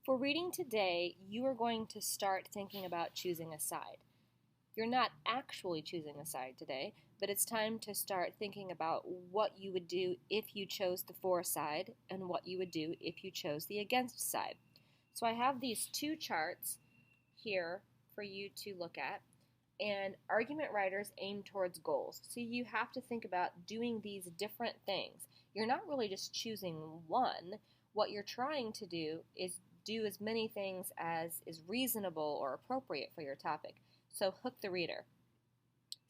For reading today, you are going to start thinking about choosing a side. You're not actually choosing a side today, but it's time to start thinking about what you would do if you chose the for side and what you would do if you chose the against side. So I have these two charts here for you to look at, and argument writers aim towards goals. So you have to think about doing these different things. You're not really just choosing one. What you're trying to do is do as many things as is reasonable or appropriate for your topic. So hook the reader.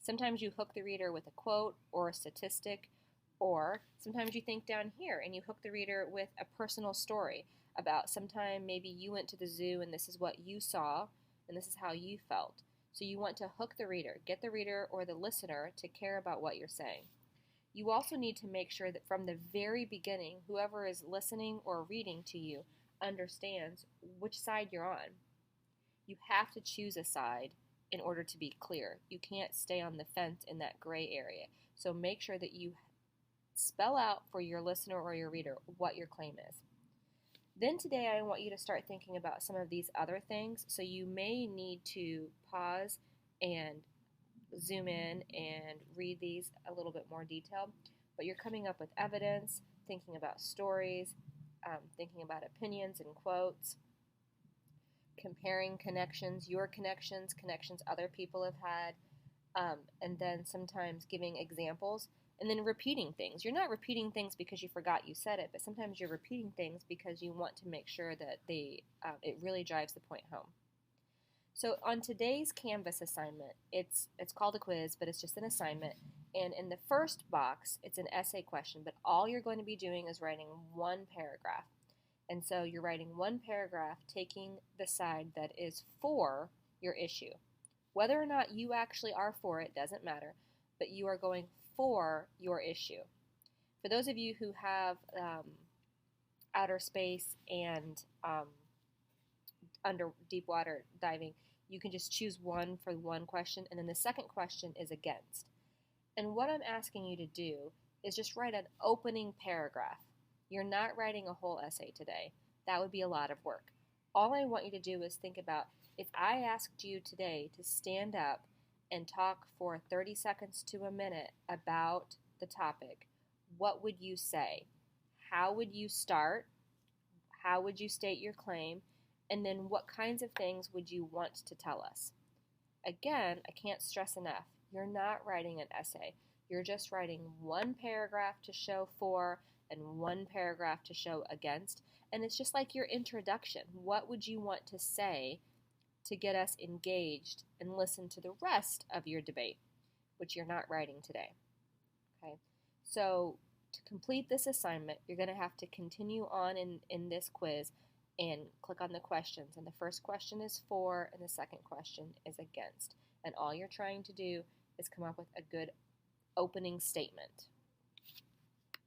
Sometimes you hook the reader with a quote or a statistic, or sometimes you think down here and you hook the reader with a personal story about sometime maybe you went to the zoo and this is what you saw and this is how you felt. So you want to hook the reader, get the reader or the listener to care about what you're saying. You also need to make sure that from the very beginning, whoever is listening or reading to you understands which side you're on. You have to choose a side in order to be clear. You can't stay on the fence in that gray area. So make sure that you spell out for your listener or your reader what your claim is. Then today I want you to start thinking about some of these other things. So you may need to pause and zoom in and read these a little bit more detailed. But you're coming up with evidence, thinking about stories, thinking about opinions and quotes, comparing connections, your connections, connections other people have had, and then sometimes giving examples, and then repeating things. You're not repeating things because you forgot you said it, but sometimes you're repeating things because you want to make sure that it really drives the point home. So on today's Canvas assignment, it's called a quiz, but it's just an assignment. And in the first box, it's an essay question, but all you're going to be doing is writing one paragraph. And so you're writing one paragraph taking the side that is for your issue. Whether or not you actually are for it doesn't matter, but you are going for your issue. For those of you who have outer space and under deep water diving, you can just choose one for one question, and then the second question is against. And what I'm asking you to do is just write an opening paragraph. You're not writing a whole essay today. That would be a lot of work. All I want you to do is think about, if I asked you today to stand up and talk for 30 seconds to a minute about the topic, what would you say? How would you start? How would you state your claim? And then what kinds of things would you want to tell us? Again, I can't stress enough, you're not writing an essay. You're just writing one paragraph to show for and one paragraph to show against. And it's just like your introduction. What would you want to say to get us engaged and listen to the rest of your debate, which you're not writing today? Okay, so to complete this assignment, you're going to have to continue on in this quiz and click on the questions. And the first question is for, and the second question is against. And all you're trying to do is come up with a good opening statement.